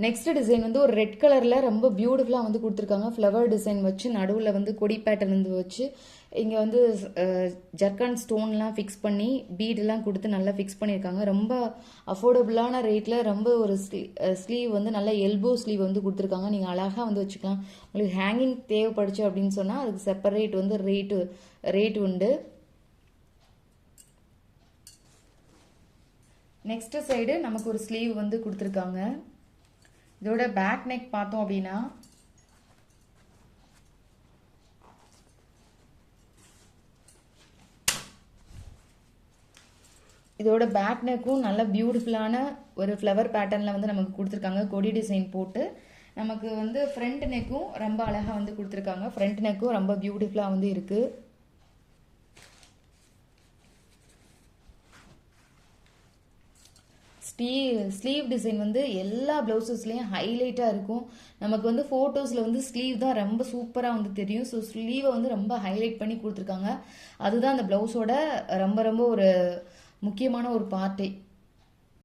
Next design வந்து ஒரு red கலரில் ரொம்ப பியூட்டிஃபுல்லாக வந்து கொடுத்துருக்காங்க. ஃப்ளவர் டிசைன் வச்சு நடுவில் வந்து கொடி பேட்டர்ன் வந்து வச்சு இங்கே வந்து ஜர்கான் ஸ்டோன்லாம் ஃபிக்ஸ் பண்ணி பீடெல்லாம் கொடுத்து நல்லா ஃபிக்ஸ் பண்ணியிருக்காங்க. ரொம்ப அஃபோர்டபுளான ரேட்டில் ரொம்ப ஒரு ஸ்லீவ் வந்து நல்ல எல்போ ஸ்லீவ் வந்து கொடுத்துருக்காங்க. நீங்கள் அழகாக வந்து வச்சுக்கலாம். உங்களுக்கு ஹேங்கிங் தேவைப்படுச்சு அப்படின்னு சொன்னால் அதுக்கு செப்பரேட் வந்து ரேட் உண்டு. நெக்ஸ்ட் சைடு நமக்கு ஒரு ஸ்லீவ் வந்து கொடுத்துருக்காங்க. இதோட பேக் நெக் பார்த்தோம் அப்படின்னா இதோட பேக் நெக்கும் நல்ல பியூட்டிஃபுல்லான ஒரு ஃப்ளவர் பேட்டர்னில் வந்து நமக்கு கொடுத்துருக்காங்க. கொடி டிசைன் போட்டு நமக்கு வந்து ஃப்ரண்ட் நெக்கும் ரொம்ப அழகாக வந்து கொடுத்துருக்காங்க. ஃப்ரண்ட் நெக்கும் ரொம்ப பியூட்டிஃபுல்லாக வந்து இருக்குது. ஸ்லீவ் டிசைன் வந்து எல்லா ப்ளவுசஸ்லேயும் ஹைலைட்டாக இருக்கும். நமக்கு வந்து ஃபோட்டோஸில் வந்து ஸ்லீவ் தான் ரொம்ப சூப்பராக வந்து தெரியும். ஸோ ஸ்லீவை வந்து ரொம்ப ஹைலைட் பண்ணி கொடுத்துருக்காங்க. அதுதான் அந்த ப்ளவுஸோட ரொம்ப ரொம்ப ஒரு முக்கியமான ஒரு பார்ட்டே.